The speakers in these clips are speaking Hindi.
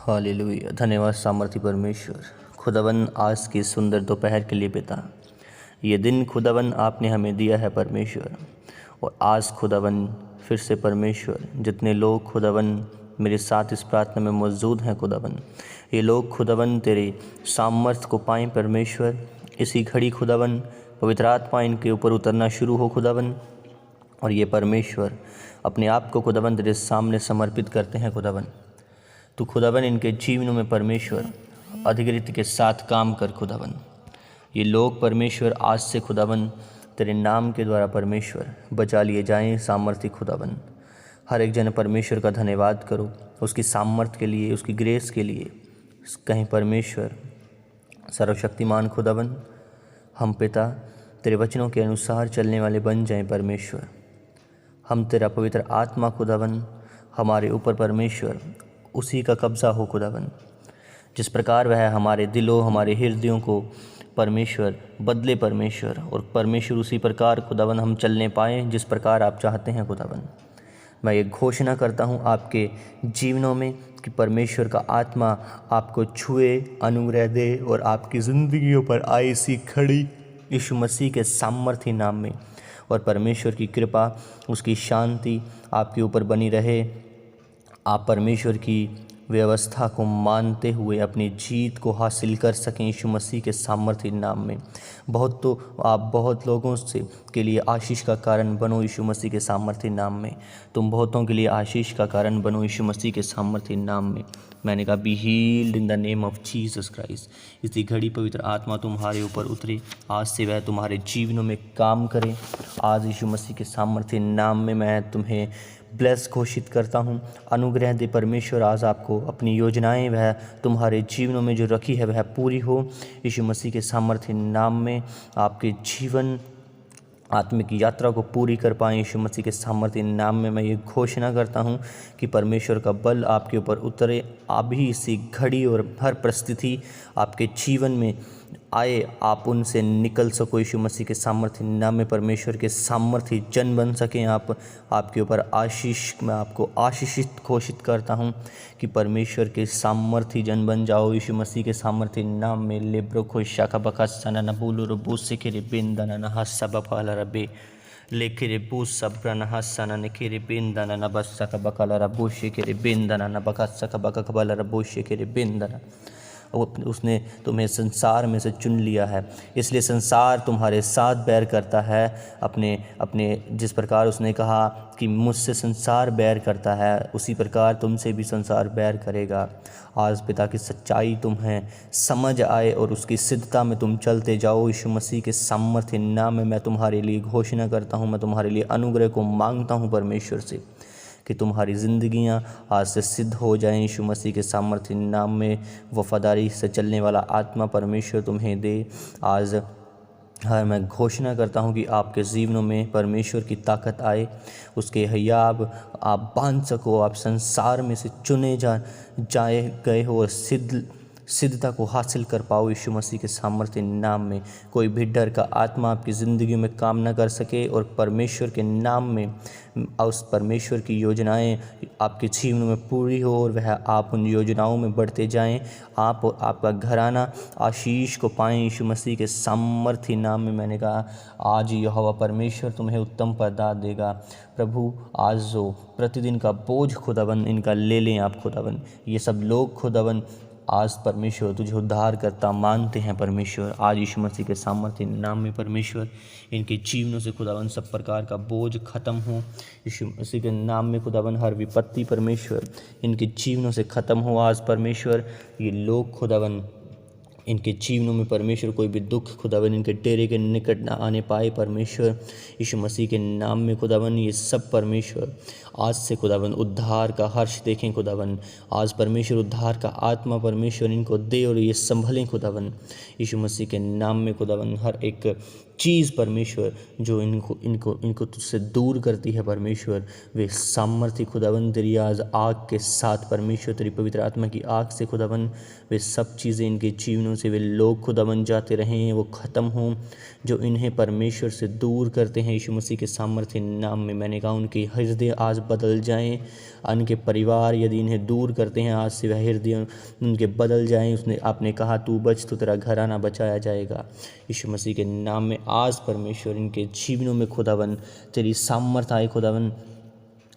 हालेलुया। धन्यवाद सामर्थी परमेश्वर। खुदावन आज की सुंदर दोपहर के लिए पिता, ये दिन खुदावन आपने हमें दिया है परमेश्वर। और आज खुदावन फिर से परमेश्वर, जितने लोग खुदावन मेरे साथ इस प्रार्थना में मौजूद हैं खुदावन, ये लोग खुदावन तेरे सामर्थ को पाएँ परमेश्वर। इसी घड़ी खुदावन पवित्र आत्मा इनके ऊपर उतरना शुरू हो खुदावन। और ये परमेश्वर अपने आप को खुदावन तेरे सामने समर्पित करते हैं खुदावन। तो खुदावन इनके जीवनों में परमेश्वर अधिकृत के साथ काम कर खुदावन। ये लोग परमेश्वर आज से खुदावन तेरे नाम के द्वारा परमेश्वर बचा लिए जाएं सामर्थ्य खुदावन। हर एक जन परमेश्वर का धन्यवाद करो उसकी सामर्थ्य के लिए, उसकी ग्रेस के लिए। कहीं परमेश्वर सर्वशक्तिमान खुदावन, हम पिता तेरे वचनों के अनुसार चलने वाले बन जाएं परमेश्वर। हम तेरा पवित्र आत्मा खुदावन हमारे ऊपर परमेश्वर उसी का कब्ज़ा हो खुदावन। जिस प्रकार वह हमारे दिलों हमारे हृदयों को परमेश्वर बदले परमेश्वर, और परमेश्वर उसी प्रकार खुदावन हम चलने पाएँ जिस प्रकार आप चाहते हैं खुदावन। मैं ये घोषणा करता हूँ आपके जीवनों में कि परमेश्वर का आत्मा आपको छुए, अनुग्रह दे और आपकी ज़िंदगियों पर आए सी खड़ी यीशु मसीह के सामर्थ्य नाम में। और परमेश्वर की कृपा, उसकी शांति आपके ऊपर बनी रहे। आप परमेश्वर की व्यवस्था को मानते हुए अपनी जीत को हासिल कर सकें यीशु मसीह के सामर्थ्य नाम में। आप बहुत लोगों से के लिए आशीष का कारण बनो यीशु मसीह के सामर्थ्य नाम में। तुम बहुतों के लिए आशीष का कारण बनो यीशु मसीह के सामर्थ्य नाम में। मैंने कहा be healed in the name of Jesus Christ. इसी घड़ी पवित्र आत्मा तुम्हारे ऊपर उतरे, आज से वह तुम्हारे जीवनों में काम करे। आज यीशु मसीह के सामर्थ्य नाम में मैं तुम्हें ब्लेस घोषित करता हूँ। अनुग्रह दे परमेश्वर आज आपको, अपनी योजनाएं वह तुम्हारे जीवनों में जो रखी है वह पूरी हो यीशु मसीह के सामर्थ्य नाम में। आपके जीवन आत्मिक यात्रा को पूरी कर पाएँ यीशु मसीह के सामर्थ्य नाम में। मैं ये घोषणा करता हूँ कि परमेश्वर का बल आपके ऊपर उतरे अभी इसी घड़ी, और हर परिस्थिति आपके जीवन में आए आप उनसे निकल सको यीशु मसीह के सामर्थ्य नाम में। परमेश्वर के सामर्थ्य जन बन सकें आप। आपके ऊपर आशीष, मैं आपको आशीषित घोषित करता हूँ कि परमेश्वर के सामर्थ्य जन बन जाओ यीशु मसीह के सामर्थ्य नाम में। लेब्रो खो शाखा बखा सना न बोलो रो बूस से रे बेंदना न हस्सा बफाला रबे लेखे रे बूस सब्रन हस्सा न के रे बेंदना न बस्सा का बकाला रबोशे के रे बेंदना न बकस्सा का बका कबाला रबोशे के रे बेंदना। उसने तुम्हें संसार में से चुन लिया है, इसलिए संसार तुम्हारे साथ बैर करता है। अपने जिस प्रकार उसने कहा कि मुझसे संसार बैर करता है, उसी प्रकार तुमसे भी संसार बैर करेगा। आज पिता की सच्चाई तुम्हें समझ आए और उसकी सिद्धता में तुम चलते जाओ यीशु मसीह के सामर्थ्य नाम में। मैं तुम्हारे लिए घोषणा करता हूँ, मैं तुम्हारे लिए अनुग्रह को मांगता हूँ परमेश्वर से कि तुम्हारी ज़िंदगियां आज से सिद्ध हो जाएं यीशु मसीह के सामर्थ्य नाम में। वफादारी से चलने वाला आत्मा परमेश्वर तुम्हें दे आज। मैं घोषणा करता हूं कि आपके जीवनों में परमेश्वर की ताकत आए, उसके हयाब आप बांध सको, आप संसार में से चुने जाए गए हो और सिद्धता को हासिल कर पाओ यीशु मसीह के सामर्थ्य नाम में। कोई भी डर का आत्मा आपकी ज़िंदगी में काम न कर सके, और परमेश्वर के नाम में उस परमेश्वर की योजनाएं आपके जीवन में पूरी हो और वह आप उन योजनाओं में बढ़ते जाएं। आप और आपका घराना आशीष को पाएं यीशु मसीह के सामर्थ्य नाम में। मैंने कहा आज यहोवा परमेश्वर तुम्हें उत्तम प्रदान देगा। प्रभु आज जो प्रतिदिन का बोझ खुदावन इनका ले लें आप खुदावन। ये सब लोग खुदावन आज परमेश्वर तुझे उद्धार करता मानते हैं परमेश्वर। आज यीशु मसीह के सामर्थ्य नाम में परमेश्वर इनके जीवनों से खुदावन सब प्रकार का बोझ खत्म हो यीशु मसीह के नाम में। खुदावन हर विपत्ति परमेश्वर इनके जीवनों से खत्म हो आज परमेश्वर। ये लोग खुदावन इनके जीवनों में परमेश्वर कोई भी दुख खुदावन इनके डेरे के निकट ना आने पाए परमेश्वर यीशु मसीह के नाम में। खुदावन ये सब परमेश्वर आज से खुदावन उद्धार का हर्ष देखें खुदावन। आज परमेश्वर उद्धार का आत्मा परमेश्वर इनको दे और ये संभलें खुदावन यीशु मसीह के नाम में। खुदावन हर एक चीज़ परमेश्वर जो इनको इनको इनको तुझसे दूर करती है परमेश्वर, वे सामर्थ्य खुदावन तेरी आज आग के साथ परमेश्वर तेरी पवित्र आत्मा की आग से खुदावन वे सब चीज़ें इनके जीवनों से वे लोग खुदावन जाते रहें, वो ख़त्म हों जो इन्हें परमेश्वर से दूर करते हैं। यीशु मसीह के सामर्थ्य नाम में मैंने कहा उनके हृदय आज बदल जाएं, उनके परिवार यदि इन्हें दूर करते हैं आज से वह हृदय उनके बदल जाएं। उसने आपने कहा तू बच तो तेरा घराना बचाया जाएगा। यीशु मसीह के नाम में आज परमेश्वर इनके जीवनों में खुदावन तेरी सामर्थ आए, खुदावन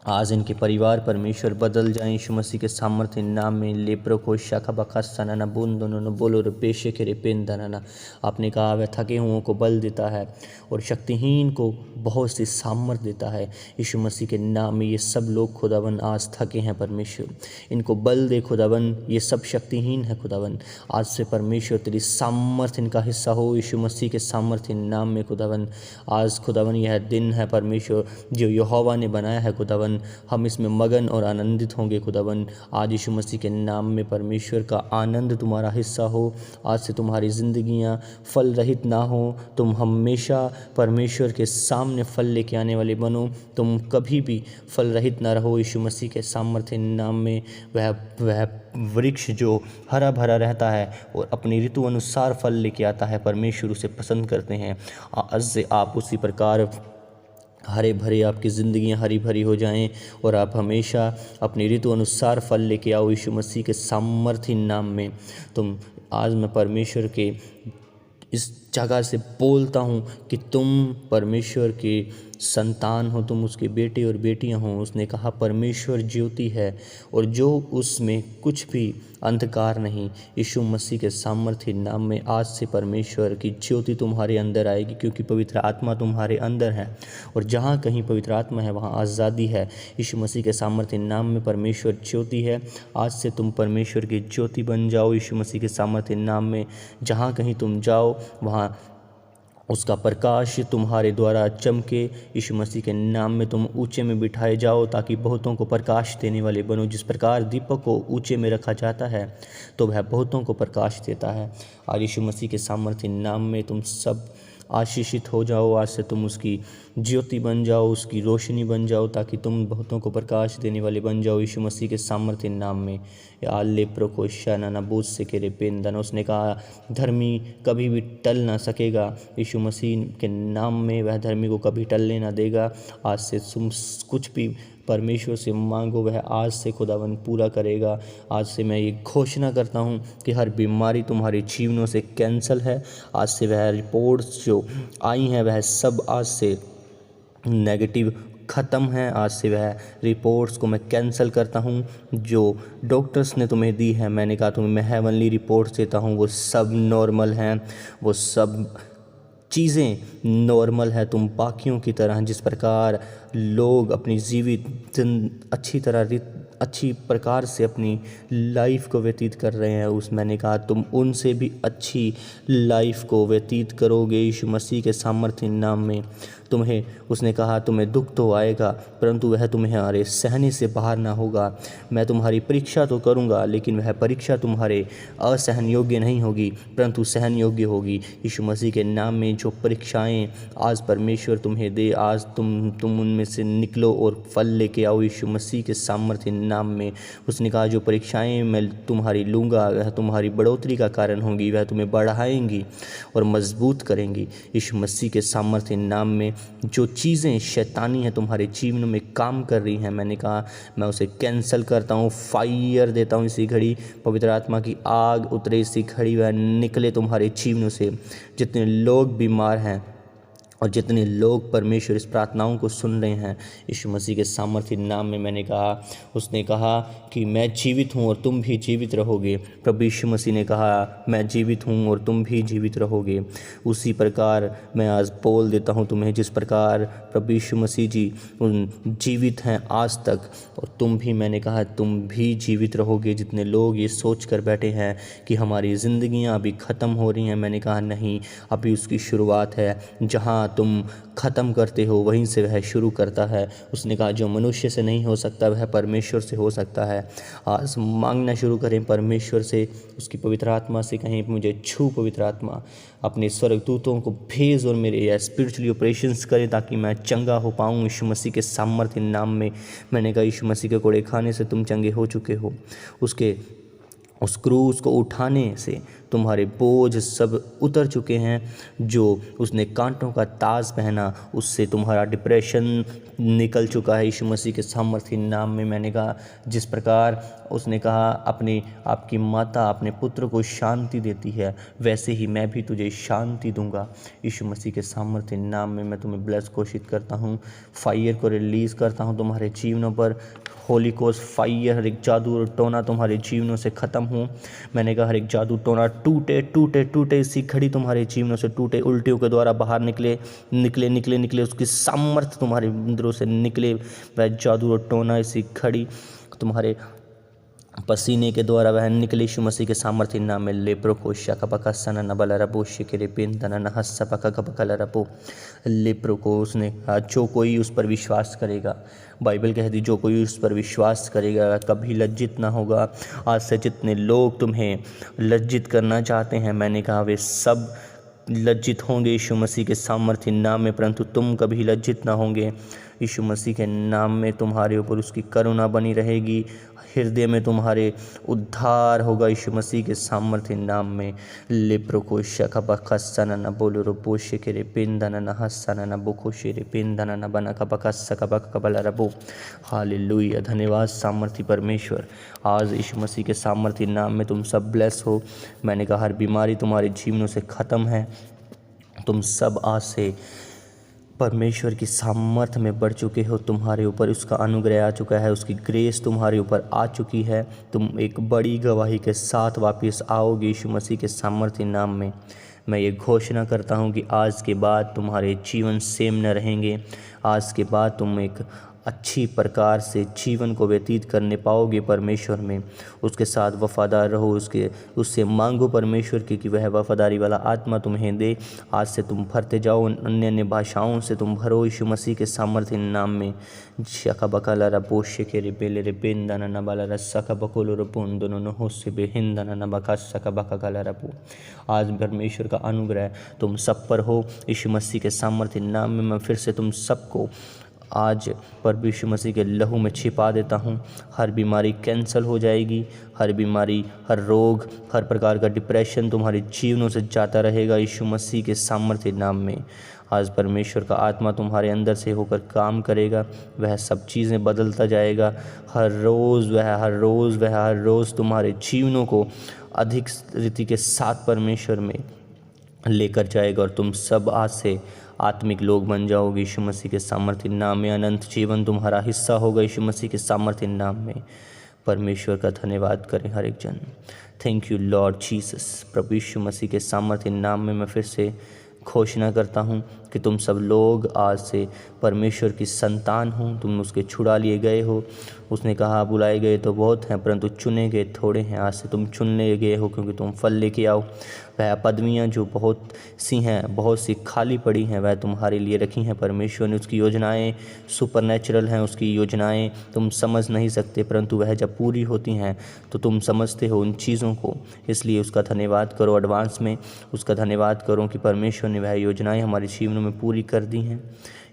आज इनके परिवार परमेश्वर बदल जाएं यीशु मसीह के सामर्थ्य नाम में। लेप्रो को शाखा बखा सनाना बोन दोनों बोलो रे पेशे के रे पेन दनाना। आपने कहा वह थके हुओं को बल देता है और शक्तिहीन को बहुत सी सामर्थ देता है। यीशु मसीह के नाम में ये सब लोग खुदावन आज थके हैं परमेश्वर, इनको बल दे खुदावन। ये सब शक्तिहीन है खुदावन, आज से परमेश्वर तेरी सामर्थ इनका हिस्सा हो यीशु मसीह के सामर्थ्य नाम में खुदावन। आज खुदावन यह दिन है परमेश्वर जो यहोवा ने बनाया है खुदावन, हम इसमें मगन और आनंदित होंगे खुदावन। आज यीशु मसीह के नाम में परमेश्वर का आनंद तुम्हारा हिस्सा हो। आज से तुम्हारी ज़िंदगियां फल रहित ना हो, तुम हमेशा परमेश्वर के सामने फल लेके आने वाले बनो, तुम कभी भी फल रहित ना रहो यीशु मसीह के सामर्थ्य नाम में। वह वृक्ष जो हरा भरा रहता है और अपनी ऋतु अनुसार फल लेके आता है, परमेश्वर उसे पसंद करते हैं। आज से आप उसी प्रकार हरे भरे आपकी ज़िंदगियां हरी भरी हो जाएं और आप हमेशा अपनी ऋतु अनुसार फल लेके आओ यीशु मसीह के सामर्थ्य नाम में। तुम आज मैं परमेश्वर के इस जगह से बोलता हूँ कि तुम परमेश्वर के संतान हो, तुम उसके बेटे और बेटियां हो। उसने कहा परमेश्वर ज्योति है और जो उसमें कुछ भी अंधकार नहीं। यीशु मसीह के सामर्थ्य नाम में आज से परमेश्वर की ज्योति तुम्हारे अंदर आएगी, क्योंकि पवित्र आत्मा तुम्हारे अंदर है और जहाँ कहीं पवित्र आत्मा है वहाँ आज़ादी है। यीशु मसीह के सामर्थ्य नाम में परमेश्वर ज्योति है। आज से तुम परमेश्वर की ज्योति बन जाओ यीशु मसीह के सामर्थ्य नाम में। जहाँ कहीं तुम जाओ वहाँ उसका प्रकाश तुम्हारे द्वारा चमके। यीशु मसीह के नाम में तुम ऊंचे में बिठाए जाओ ताकि बहुतों को प्रकाश देने वाले बनो। जिस प्रकार दीपक को ऊंचे में रखा जाता है तो वह बहुतों को प्रकाश देता है। आज यीशु मसीह के सामर्थ्य नाम में तुम सब आशीषित हो जाओ। आज से तुम उसकी ज्योति बन जाओ, उसकी रोशनी बन जाओ, ताकि तुम बहुतों को प्रकाश देने वाले बन जाओ यीशु मसीह के सामर्थ्य नाम में। आले प्रोकोशाना बूझ से के रे पेंदन। उसने कहा धर्मी कभी भी टल ना सकेगा। यीशु मसीह के नाम में वह धर्मी को कभी टलने ना देगा। आज से तुम कुछ भी परमेश्वर से मांगो वह आज से खुदावन पूरा करेगा। आज से मैं ये घोषणा करता हूँ कि हर बीमारी तुम्हारे जीवनों से कैंसल है। आज से वह रिपोर्ट्स जो आई हैं वह सब आज से नेगेटिव ख़त्म है। आज से वह रिपोर्ट्स को मैं कैंसिल करता हूँ जो डॉक्टर्स ने तुम्हें दी है। मैंने कहा तुम्हें मैं हेवनली रिपोर्ट्स देता हूँ, वो सब नॉर्मल हैं, वो सब चीज़ें नॉर्मल है। तुम बाकियों की तरह जिस प्रकार लोग अपनी जीवित अच्छी प्रकार से अपनी लाइफ को व्यतीत कर रहे हैं, उस मैंने कहा तुम उनसे भी अच्छी लाइफ को व्यतीत करोगे यीशु मसीह के सामर्थ्य नाम में। तुम्हें उसने कहा तुम्हें दुख तो आएगा परंतु वह तुम्हारे सहने से बाहर ना होगा। मैं तुम्हारी परीक्षा तो करूँगा लेकिन वह परीक्षा तुम्हारे असहन योग्य नहीं होगी परंतु सहन योग्य होगी। यीशु मसीह के नाम में जो परीक्षाएं आज परमेश्वर तुम्हें दे, आज तुम उनमें से निकलो और फल लेके आओ यीशु मसीह के सामर्थ्य नाम में। उसने कहा जो परीक्षाएं मैं तुम्हारी लूँगा वह तुम्हारी बढ़ोतरी का कारण होंगी, वह तुम्हें बढ़ाएंगी और मजबूत करेंगी यीशु मसीह के सामर्थ्य नाम में। जो चीज़ें शैतानी हैं तुम्हारे जीवन में काम कर रही हैं, मैंने कहा मैं उसे कैंसिल करता हूँ, फायर देता हूँ इसी घड़ी। पवित्र आत्मा की आग उतरे इसी घड़ी, वह निकले तुम्हारे जीवनों से। जितने लोग बीमार हैं और जितने लोग परमेश्वर इस प्रार्थनाओं को सुन रहे हैं यीशु मसीह के सामर्थ्य नाम में, मैंने कहा उसने कहा कि मैं जीवित हूँ और तुम भी जीवित रहोगे। प्रभु यीशु मसीह ने कहा मैं जीवित हूँ और तुम भी जीवित रहोगे। उसी प्रकार मैं आज बोल देता हूँ तुम्हें, जिस प्रकार प्रभु यीशु मसीह जी जीवित हैं आज तक और तुम भी, मैंने कहा तुम भी जीवित रहोगे। जितने लोग ये सोच कर बैठे हैं कि हमारी ज़िंदगियाँ अभी ख़त्म हो रही हैं, मैंने कहा नहीं, अभी उसकी शुरुआत है। जहाँ तुम ख़त्म करते हो वहीं से वह शुरू करता है। उसने कहा जो मनुष्य से नहीं हो सकता वह परमेश्वर से हो सकता है। आज मांगना शुरू करें परमेश्वर से, उसकी पवित्र आत्मा से कहें मुझे छू पवित्र आत्मा, अपने स्वर्गदूतों को भेज और मेरे स्पिरिचुअली ऑपरेशंस करें ताकि मैं चंगा हो पाऊँ यीशु मसीह के सामर्थ्य नाम में। मैंने कहा यीशु मसीह के कोड़े खाने से तुम चंगे हो चुके हो, उसके उस क्रूस को उठाने से तुम्हारे बोझ सब उतर चुके हैं। जो उसने कांटों का ताज पहना उससे तुम्हारा डिप्रेशन निकल चुका है यीशु मसीह के सामर्थ्य नाम में। मैंने कहा जिस प्रकार उसने कहा अपने आपकी माता अपने पुत्र को शांति देती है वैसे ही मैं भी तुझे शांति दूंगा यीशु मसीह के सामर्थ्य नाम में। मैं तुम्हें ब्लेस घोषित करता हूँ, फायर को रिलीज़ करता हूँ तुम्हारे जीवनों पर। होली कोस्ट फायर, हर एक जादू और टोना तुम्हारे जीवनों से ख़त्म हो। मैंने कहा हर एक जादू टोना टूटे टूटे टूटे, इसी घड़ी तुम्हारे जीवनों से टूटे, उल्टियों के द्वारा बाहर निकले निकले निकले निकले, उसकी सामर्थ्य तुम्हारे अंदरों से निकले। वह जादू और टोना इसी घड़ी तुम्हारे पसीने के द्वारा वह निकले यीशु मसीह के सामर्थ्य नाम में। लेप्रो को शकपका सन नबल रबो शिकरे पिंदन नहस पका कपकल रबो। लेप्रो को उसने कहा जो कोई उस पर विश्वास करेगा, बाइबल कहती जो कोई उस पर विश्वास करेगा कभी लज्जित ना होगा। आज से जितने लोग तुम्हें लज्जित करना चाहते हैं मैंने कहा वे सब लज्जित होंगे यीशु मसीह के सामर्थ्य नाम में, परंतु तुम कभी लज्जित ना होंगे यीशु मसीह के नाम में। तुम्हारे ऊपर उसकी करुणा बनी रहेगी, हृदय में तुम्हारे उद्धार होगा यीशु मसीह के सामर्थ्य नाम में। लिप्रो को शखपखसन न बोलो रो पोशे के रे पिंदन न हसन न बुखोशे रे पिंदन न बना कपकस कपक कबल रबो। हालेलुया, धन्यवाद सामर्थ्य परमेश्वर। आज यीशु मसीह के सामर्थ्य नाम में तुम सब ब्लेस हो। मैंने कहा हर बीमारी तुम्हारे जीवनों से ख़त्म है। तुम सब आज से परमेश्वर की सामर्थ्य में बढ़ चुके हो, तुम्हारे ऊपर उसका अनुग्रह आ चुका है, उसकी ग्रेस तुम्हारे ऊपर आ चुकी है। तुम एक बड़ी गवाही के साथ वापस आओगे यीशु मसीह के सामर्थ्य नाम में। मैं ये घोषणा करता हूँ कि आज के बाद तुम्हारे जीवन सेम न रहेंगे। आज के बाद तुम एक अच्छी प्रकार से जीवन को व्यतीत करने पाओगे परमेश्वर में। उसके साथ वफ़ादार रहो, उससे मांगो परमेश्वर की कि वह वफ़ादारी वाला आत्मा तुम्हें दे। आज से तुम भरते जाओ, अन्य अन्य भाषाओं से तुम भरो यीशु मसीह के सामर्थ्य नाम में। शका बकाला रबो शेके रे बेले रे बेंदन न बाला रसका बकोलो रबोन दोनों न हो से बेहिंदन न बका सका बका गला रबो। आज परमेश्वर का अनुग्रह तुम सब पर हो यीशु मसीह के सामर्थ्य नाम में। मैं फिर से तुम सबको आज प्रभु यीशु मसीह के लहू में छिपा देता हूँ। हर बीमारी कैंसल हो जाएगी, हर बीमारी, हर रोग, हर प्रकार का डिप्रेशन तुम्हारे जीवनों से जाता रहेगा यीशु मसीह के सामर्थ्य नाम में। आज परमेश्वर का आत्मा तुम्हारे अंदर से होकर काम करेगा, वह सब चीज़ें बदलता जाएगा। हर रोज़ तुम्हारे जीवनों को अधिक रीति के साथ परमेश्वर में लेकर जाएगा और तुम सब आज से आत्मिक लोग बन जाओगे यीशु मसीह के सामर्थ्य नाम में। अनंत जीवन तुम्हारा हिस्सा होगा यीशु मसीह के सामर्थ्य नाम में। परमेश्वर का धन्यवाद करें हर एक जन। Thank you Lord Jesus. प्रभु यीशु मसीह के सामर्थ्य नाम में मैं फिर से घोषणा करता हूँ कि तुम सब लोग आज से परमेश्वर की संतान हो, तुम उसके छुड़ा लिए गए हो। उसने कहा बुलाए गए तो बहुत हैं परंतु चुने गए थोड़े हैं। आज से तुम चुन लिए गए हो क्योंकि तुम फल लेके आओ। वह पदवियाँ जो बहुत सी हैं, बहुत सी खाली पड़ी हैं, वह तुम्हारे लिए रखी हैं परमेश्वर ने। उसकी योजनाएं सुपरनैचुरल हैं, उसकी योजनाएं तुम समझ नहीं सकते, परंतु वह जब पूरी होती हैं तो तुम समझते हो उन चीज़ों को। इसलिए उसका धन्यवाद करो एडवांस में। उसका धन्यवाद करो कि परमेश्वर ने वह योजनाएं हमारे जीवनों में पूरी कर दी हैं।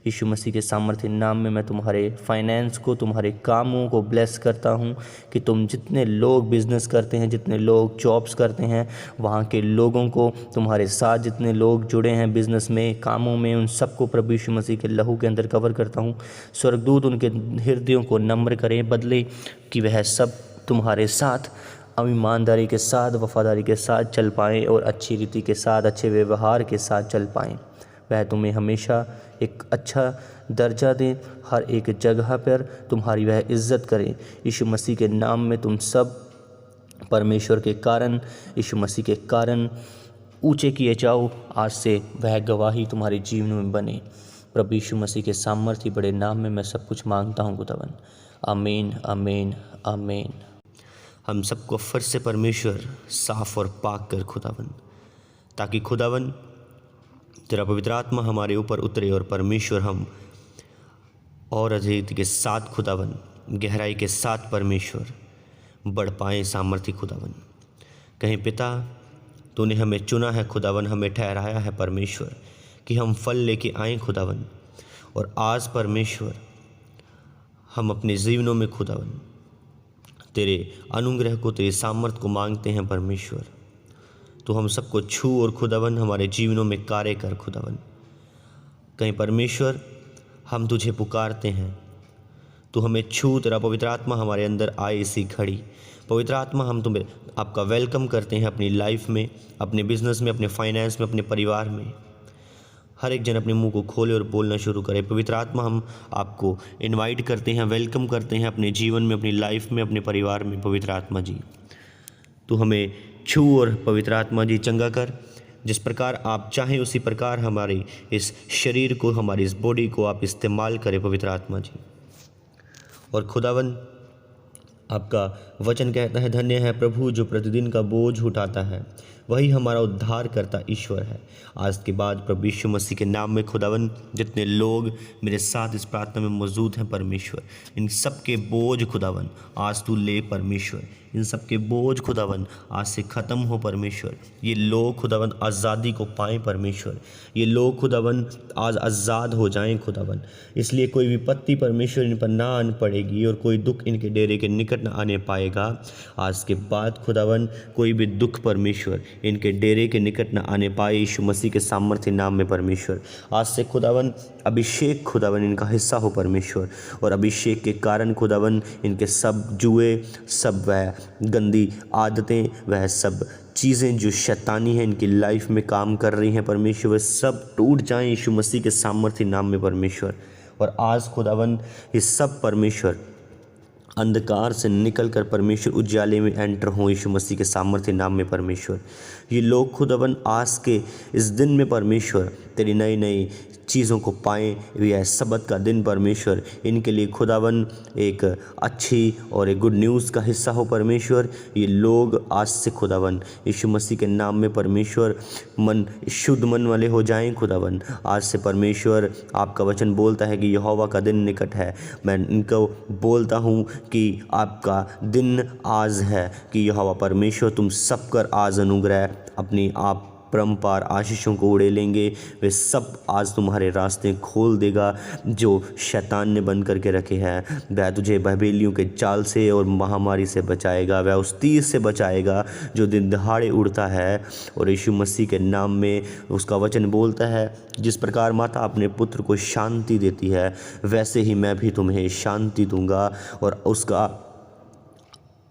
यीशु मसीह के सामर्थ्य नाम में मैं तुम्हारे फाइनेंस को, तुम्हारे कामों को ब्लेस करता हूँ कि तुम जितने लोग बिजनेस करते हैं, जितने लोग जॉब्स करते हैं, वहाँ के लोगों को, तुम्हारे साथ जितने लोग जुड़े हैं बिजनेस में, कामों में, उन सबको प्रभु यीशु मसीह के लहू के अंदर कवर करता हूँ। स्वर्गदूत उनके हृदयों को नम्र करें, बदले कि वह सब तुम्हारे साथ ईमानदारी के साथ, वफादारी के साथ चल पाएँ और अच्छी रीति के साथ, अच्छे व्यवहार के साथ चल पाएँ। वह तुम्हें हमेशा एक अच्छा दर्जा दें, हर एक जगह पर तुम्हारी वह इज़्ज़त करें। यीशु मसीह के नाम में तुम सब परमेश्वर के कारण, यीशु मसीह के कारण ऊंचे किए जाओ। आज से वह गवाही तुम्हारे जीवन में बने। प्रभु यीशु मसीह के सामर्थ्य बड़े नाम में मैं सब कुछ मांगता हूँ खुदावन। आमीन आमीन आमीन। हम सबको फिर से परमेश्वर साफ़ और पाक कर खुदावन, ताकि खुदावन तेरा पवित्र आत्मा हमारे ऊपर उतरे और परमेश्वर हम और अधिक के साथ खुदावन, गहराई के साथ परमेश्वर बढ़ पाएँ सामर्थ्य खुदावन। कहीं पिता तूने हमें चुना है खुदावन, हमें ठहराया है परमेश्वर कि हम फल लेके आएँ खुदावन। और आज परमेश्वर हम अपने जीवनों में खुदावन तेरे अनुग्रह को, तेरे सामर्थ को मांगते हैं परमेश्वर। तो हम सबको छू और खुदावन हमारे जीवनों में कार्य कर खुदावन। कहीं परमेश्वर हम तुझे पुकारते हैं, तू हमें छू, तेरा पवित्र आत्मा हमारे अंदर आए इसी घड़ी। पवित्र आत्मा हम तुम्हें आपका वेलकम करते हैं अपनी लाइफ में, अपने बिजनेस में, अपने फाइनेंस में, अपने परिवार में। हर एक जन अपने मुंह को खोले और बोलना शुरू करे। पवित्र आत्मा हम आपको इनवाइट करते हैं, वेलकम करते हैं अपने जीवन में, अपनी लाइफ में, अपने परिवार में। पवित्र आत्मा जी तू हमें छू और पवित्र आत्मा जी चंगा कर। जिस प्रकार आप चाहें उसी प्रकार हमारे इस शरीर को, हमारी इस बॉडी को आप इस्तेमाल करें पवित्र आत्मा जी। और खुदावन आपका वचन कहता है, धन्य है प्रभु जो प्रतिदिन का बोझ उठाता है, वही हमारा उद्धार करता ईश्वर है। आज के बाद प्रभु यीशु मसीह के नाम में खुदावन जितने लोग मेरे साथ इस प्रार्थना में मौजूद हैं परमेश्वर, इन सब के बोझ खुदावन आज तू ले परमेश्वर। इन सब के बोझ खुदावन आज से ख़त्म हो परमेश्वर। ये लोग खुदावन आज़ादी को पाएँ परमेश्वर। ये लोग खुदावन आज आज़ाद हो जाएं खुदावन। इसलिए कोई विपत्ति परमेश्वर इन पर ना आन पड़ेगी और कोई दुख इनके डेरे के निकट ना आने पाएगा। आज के बाद खुदावन कोई भी दुख परमेश्वर इनके डेरे के निकट ना आने पाए यीशु मसीह के सामर्थ्य नाम में परमेश्वर। आज से खुदावन अभिषेक खुदावन इनका हिस्सा हो परमेश्वर। और अभिषेक के कारण खुदावन इनके सब जुए, सब वह गंदी आदतें, वह सब चीज़ें जो शैतानी हैं इनकी लाइफ में काम कर रही हैं परमेश्वर, सब टूट जाएं यीशु मसीह के सामर्थ्य नाम में परमेश्वर। और आज खुदावन ये सब परमेश्वर अंधकार से निकलकर परमेश्वर उज्याले में एंटर हों यीशु मसीह के सामर्थ्य नाम में परमेश्वर। ये लोग खुदावन आज के इस दिन में परमेश्वर तेरी नई नई चीज़ों को पाएँ। यह सबत का दिन परमेश्वर इनके लिए खुदावन एक अच्छी और एक गुड न्यूज़ का हिस्सा हो परमेश्वर। ये लोग आज से खुदावन यीशु मसीह के नाम में परमेश्वर मन शुद्ध मन वाले हो जाएं खुदावन। आज से परमेश्वर आपका वचन बोलता है कि यहोवा का दिन निकट है। मैं इनको बोलता हूँ कि आपका दिन आज है कि यहोवा परमेश्वर तुम सब कर आज अनुग्रह अपनी आप परम्पार आशीषों को उड़े लेंगे। वे सब आज तुम्हारे रास्ते खोल देगा जो शैतान ने बंद करके रखे हैं। वह तुझे बहबेलियों के जाल से और महामारी से बचाएगा, वह उस तीर से बचाएगा जो दिन दहाड़े उड़ता है। और यीशु मसीह के नाम में उसका वचन बोलता है, जिस प्रकार माता अपने पुत्र को शांति देती है वैसे ही मैं भी तुम्हें शांति दूंगा। और उसका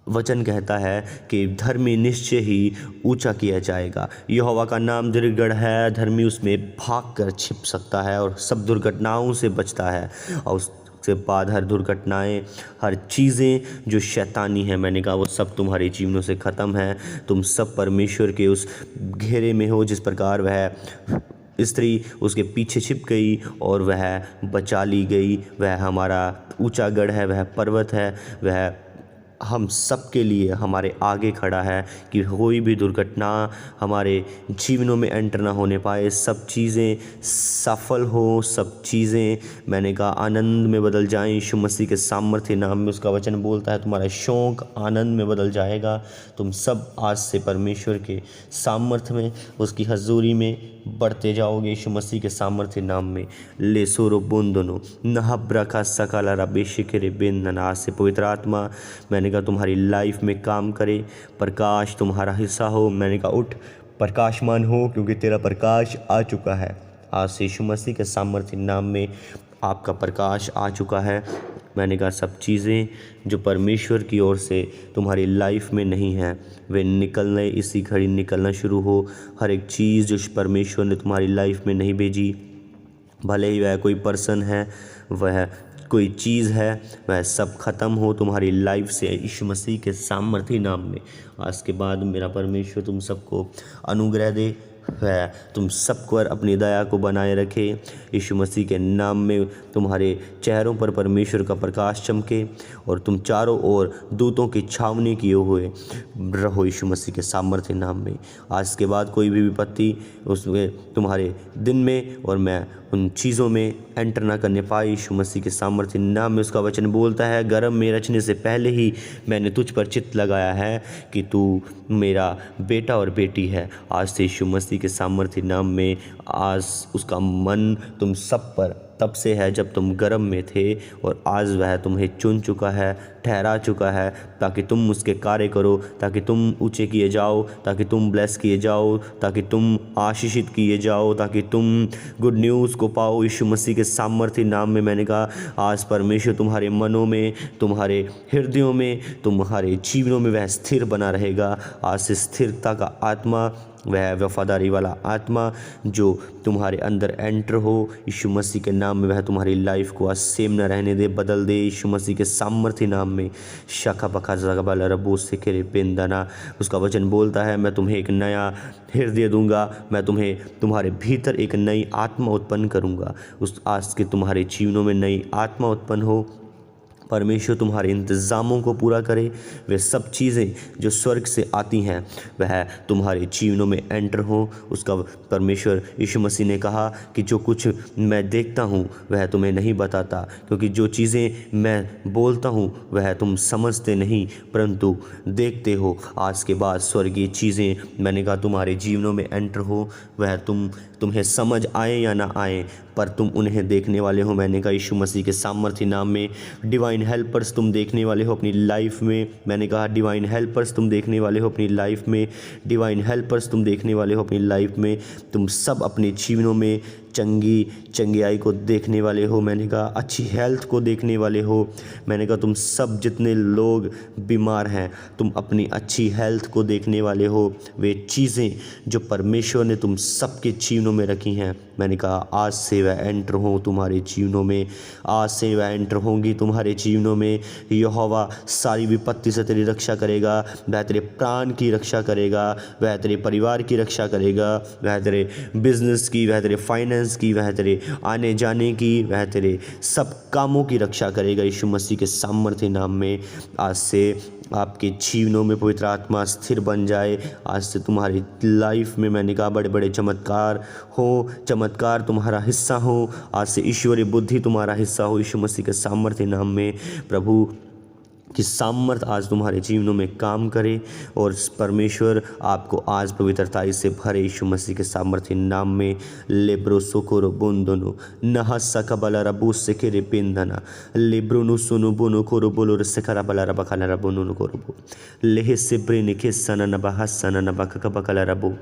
वचन कहता है कि धर्मी निश्चय ही ऊंचा किया जाएगा। यहोवा का नाम दृढ़ है, धर्मी उसमें भाग कर छिप सकता है और सब दुर्घटनाओं से बचता है। और उसके बाद हर दुर्घटनाएं, हर चीज़ें जो शैतानी है, मैंने कहा वो सब तुम्हारे जीवनों से ख़त्म है। तुम सब परमेश्वर के उस घेरे में हो जिस प्रकार वह स्त्री उसके पीछे छिप गई और वह बचा ली गई। वह हमारा ऊंचा गढ़ है, वह पर्वत है, वह हम सब के लिए हमारे आगे खड़ा है कि कोई भी दुर्घटना हमारे जीवनों में एंटर ना होने पाए। सब चीज़ें सफल हो, सब चीज़ें मैंने कहा आनंद में बदल जाएं यीशु मसीह के सामर्थ्य नाम में। उसका वचन बोलता है तुम्हारा शौक़ आनंद में बदल जाएगा। तुम सब आज से परमेश्वर के सामर्थ्य में, उसकी हजूरी में बढ़ते जाओगे यीशु मसीह के सामर्थ्य नाम में। ले सोरो बुंदनो नहब्रा का सकाला रबेशिके बेंदना से पवित्र आत्मा मैंने कहा तुम्हारी लाइफ में काम करे, प्रकाश तुम्हारा हिस्सा हो। मैंने कहा उठ प्रकाशमान हो क्योंकि तेरा प्रकाश आ चुका है। आज से यीशु मसीह के सामर्थ्य नाम में आपका प्रकाश आ चुका है। मैंने कहा सब चीज़ें जो परमेश्वर की ओर से तुम्हारी लाइफ में नहीं है वे निकलने इसी घड़ी निकलना शुरू हो। हर एक चीज़ जो परमेश्वर ने तुम्हारी लाइफ में नहीं भेजी, भले ही वह कोई पर्सन है, वह कोई चीज़ है, वह सब ख़त्म हो तुम्हारी लाइफ से यीशु मसीह के सामर्थ्य नाम में। आज के बाद मेरा परमेश्वर तुम सबको अनुग्रह दे, वह तुम सबको और अपनी दया को बनाए रखे। यीशु मसीह के नाम में तुम्हारे चेहरों पर परमेश्वर का प्रकाश चमके और तुम चारों ओर दूतों की छावनी किए हुए रहो यीशु मसीह के सामर्थ्य नाम में। आज के बाद कोई भी विपत्ति उसमें तुम्हारे दिन में और मैं उन चीज़ों में एंटर ना करने पाए यीशु मसीह के सामर्थ्य नाम में। उसका वचन बोलता है, गर्भ में रचने से पहले ही मैंने तुझ पर चित्त लगाया है कि तू मेरा बेटा और बेटी है। आज से यीशु मसीह के सामर्थ्य नाम में आज उसका मन तुम सब पर तब से है जब तुम गर्भ में थे, और आज वह तुम्हें चुन चुका है, ठहरा चुका है, ताकि तुम उसके कार्य करो, ताकि तुम ऊंचे किए जाओ, ताकि तुम ब्लेस किए जाओ, ताकि तुम आशीषित किए जाओ, ताकि तुम गुड न्यूज़ को पाओ यीशु मसीह के सामर्थ्य नाम में। मैंने कहा आज परमेश्वर तुम्हारे मनों में, तुम्हारे हृदयों में, तुम्हारे जीवनों में वह स्थिर बना रहेगा। आज से स्थिरता का आत्मा, वह वफादारी वाला आत्मा जो तुम्हारे अंदर एंटर हो यीशु मसीह के नाम में, वह तुम्हारी लाइफ को आज सेम न रहने दे, बदल दे यीशु मसीह के सामर्थ्य नाम में। शाखा बखा जगबाला रबो से केरे पेंदाना। उसका वचन बोलता है, मैं तुम्हें एक नया हृदय दूंगा, मैं तुम्हें तुम्हारे भीतर एक नई आत्मा उत्पन्न करूंगा। उस आज के तुम्हारे जीवनों में नई आत्मा उत्पन्न हो। परमेश्वर तुम्हारे इंतज़ामों को पूरा करे। वे सब चीज़ें जो स्वर्ग से आती हैं वह तुम्हारे जीवनों में एंटर हो। उसका परमेश्वर यीशु मसीह ने कहा कि जो कुछ मैं देखता हूँ वह तुम्हें नहीं बताता, क्योंकि जो चीज़ें मैं बोलता हूँ वह तुम समझते नहीं परंतु देखते हो। आज के बाद स्वर्गीय चीज़ें, मैंने कहा, तुम्हारे जीवनों में एंटर हो। वह तुम्हें समझ आए या ना आए पर तुम उन्हें देखने वाले हो। मैंने कहा यीशु मसीह के सामर्थ्य नाम में डिवाइन हेल्पर्स तुम देखने वाले हो अपनी लाइफ में। मैंने कहा डिवाइन हेल्पर्स तुम देखने वाले हो अपनी लाइफ में, डिवाइन हेल्पर्स तुम देखने वाले हो अपनी लाइफ में। तुम सब अपने जीवनों में चंगियाई को देखने वाले हो। मैंने कहा अच्छी हेल्थ को देखने वाले हो। मैंने कहा तुम सब जितने लोग बीमार हैं तुम अपनी अच्छी हेल्थ को देखने वाले हो। वे चीज़ें जो परमेश्वर ने तुम सबके जीवनों में रखी हैं, मैंने कहा आज से वह एंटर हो तुम्हारे जीवनों में, आज से वह एंटर होंगी तुम्हारे जीवनों में। यहोवा सारी विपत्ति से तेरी रक्षा करेगा, वह तेरे प्राण की रक्षा करेगा, वह तेरे परिवार की रक्षा करेगा, वह तेरे बिजनेस की, वह तेरे फाइनेंस की, वह तेरे आने जाने की, वह तेरे सब कामों की रक्षा करेगा यीशु मसीह के सामर्थ्य नाम में। आज से आपके जीवनों में पवित्र आत्मा स्थिर बन जाए। आज से तुम्हारी लाइफ में, मैंने कहा, बड़े बड़े चमत्कार हो, चमत्कार तुम्हारा हिस्सा हो। आज से ईश्वरीय बुद्धि तुम्हारा हिस्सा हो यीशु मसीह के सामर्थ्य नाम में। प्रभु कि सामर्थ आज तुम्हारे जीवनों में काम करे और परमेश्वर आपको आज पवित्रताई से भरे यीशु मसीह के सामर्थ्य नाम में। लेब्रो सोकोरो बोंदोनो नहा सकबला रबू सेकेरे पेंदना लेब्रोनु सुनु बोनो कोरो बोलो रसकरा बला रबखला रबोनु कोरो लेहे सेब्रे निके सना नबहा सना नबका बकला रबो।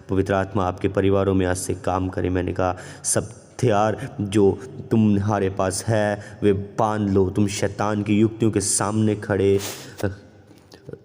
पवित्र आत्मा आपके परिवारों में आज से काम करे। मैंने कहा सब हथियार जो तुम्हारे पास है वे बांध लो। तुम शैतान की युक्तियों के सामने खड़े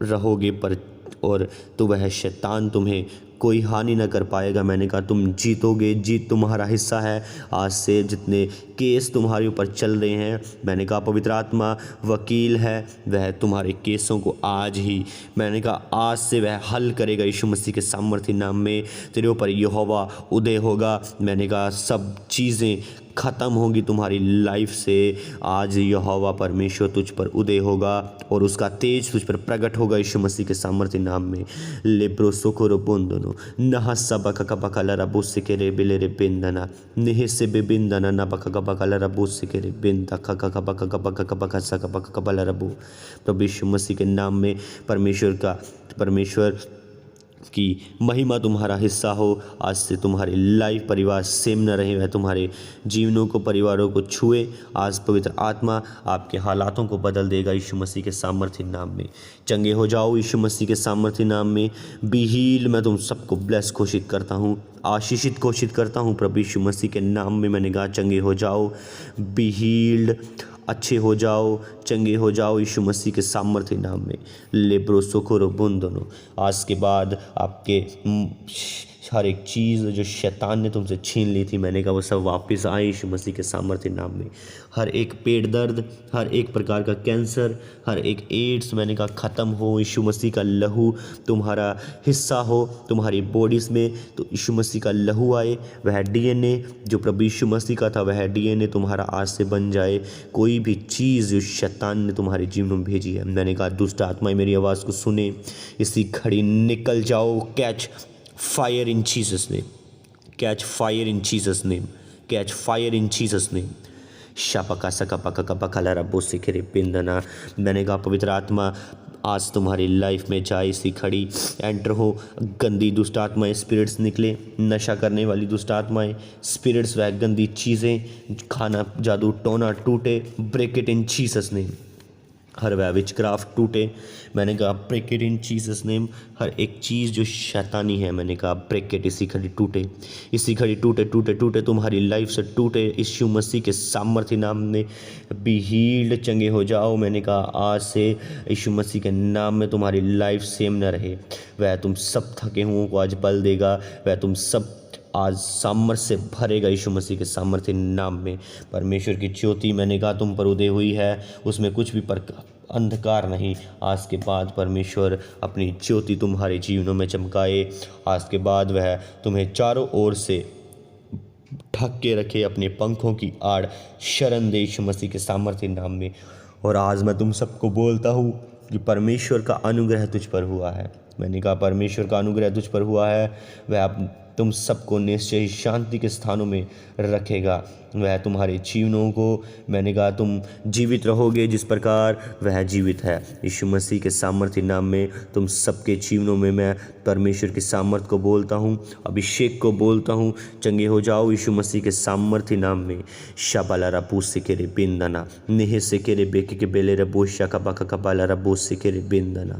रहोगे पर और तो वह शैतान तुम्हें कोई हानि न कर पाएगा। मैंने कहा तुम जीतोगे, जीत तुम्हारा हिस्सा है। आज से जितने केस तुम्हारे ऊपर चल रहे हैं, मैंने कहा पवित्र आत्मा वकील है, वह तुम्हारे केसों को आज ही, मैंने कहा आज से वह हल करेगा यीशु मसीह के सामर्थ्य नाम में। तेरे ऊपर यहोवा उदय होगा। मैंने कहा सब चीज़ें ख़त्म होगी तुम्हारी लाइफ से। आज यहोवा परमेश्वर तुझ पर उदय होगा और उसका तेज तुझ पर प्रकट होगा यीशु मसीह के सामर्थ्य नाम में। लेब्रो सोकोरो बोंदनो नहा सबका बकला रबो सिकेरे बिलेरे बिंदना नेहे से बिंदना न बका बकला रबो सिकेरे बिंदा खका बका बका बका सका बका बला रबो। प्रभु यीशु मसीह के नाम में परमेश्वर की महिमा तुम्हारा हिस्सा हो। आज से तुम्हारी लाइफ परिवार सेम न रहे, वह तुम्हारे जीवनों को, परिवारों को छुए। आज पवित्र आत्मा आपके हालातों को बदल देगा यीशु मसीह के सामर्थ्य नाम में। चंगे हो जाओ यीशु मसीह के सामर्थ्य नाम में। बी हील, मैं तुम सबको ब्लेस घोषित करता हूँ, आशीषित घोषित करता हूँ प्रभु यीशु मसीह के नाम में। मैंने कहा चंगे हो जाओ, बी हील्ड, अच्छे हो जाओ, चंगे हो जाओ यीशु मसीह के सामर्थ्य नाम में। लेब्रो सोकोरो बुंदनो। आज के बाद आपके हर एक चीज़ जो शैतान ने तुमसे छीन ली थी, मैंने कहा वो सब वापस आए यीशु मसीह के सामर्थ्य नाम में। हर एक पेट दर्द, हर एक प्रकार का कैंसर, हर एक एड्स मैंने कहा ख़त्म हो। यीशु मसीह का लहू तुम्हारा हिस्सा हो तुम्हारी बॉडीज़ में, तो यीशु मसीह का लहू आए, वह डीएनए जो प्रभु यीशु मसीह का था वह डीएनए तुम्हारा आज से बन जाए। कोई भी चीज़ जो शैतान ने तुम्हारे जीवन में भेजी है, मैंने कहा दुष्ट आत्माएं मेरी आवाज़ को सुने, इसी घड़ी निकल जाओ। Catch fire in Jesus name, catch fire in Jesus name, catch fire in Jesus name. शापका सका पका कपा खला रबो सिखरे पिंदना। मैंने कहा पवित्र आत्मा आज तुम्हारी लाइफ में जाए, इसी खड़ी एंटर हो। गंदी दुष्ट आत्माएं, स्पिरिट्स निकले, नशा करने वाली दुष्ट आत्माएं, स्पिरिट्स वह गंदी चीज़ें, खाना जादू टोना टूटे, break it in Jesus name. हर वह विचक्राफ्ट टूटे, मैंने कहा break it in Jesus name. हर एक चीज़ जो शैतानी है, मैंने कहा ब्रेक इट, इसी घड़ी टूटे, इसी घड़ी टूटे टूटे टूटे तुम्हारी लाइफ से टूटे यीशु मसीह के सामर्थ्य नाम में। बी हील्ड, चंगे हो जाओ। मैंने कहा आज से यीशु मसीह के नाम में तुम्हारी लाइफ सेम न रहे। वह तुम सब थके हुओं को आज बल देगा, वह तुम सब आज सामर्थ से भरेगा यीशु मसीह के सामर्थ्य नाम में। परमेश्वर की ज्योति मैंने कहा तुम पर उदय हुई है, उसमें कुछ भी अंधकार नहीं। आज के बाद परमेश्वर अपनी ज्योति तुम्हारे जीवनों में चमकाए। आज के बाद वह तुम्हें चारों ओर से ढक के रखे, अपने पंखों की आड़ शरण दे यीशु मसीह के सामर्थ्य नाम में। और आज मैं तुम सबको बोलता हूँ कि परमेश्वर का अनुग्रह तुझ पर हुआ है। मैंने कहा परमेश्वर का अनुग्रह तुझ पर हुआ है, वह तुम सबको निश्चय ही शांति के स्थानों में रखेगा। वह तुम्हारे जीवनों को, मैंने कहा तुम जीवित रहोगे जिस प्रकार वह जीवित है। यीशु मसीह के सामर्थ्य नाम में तुम सबके जीवनों में मैं परमेश्वर के सामर्थ्य को बोलता हूँ, अभिषेक को बोलता हूँ। चंगे हो जाओ यीशु मसीह के सामर्थ्य नाम में। शाबाला रबू सिकेरे बिंदना, नेहे सिकेरे बेके के बेले रबो शाका बाका कबाला रबो सिकेरे बिंदना।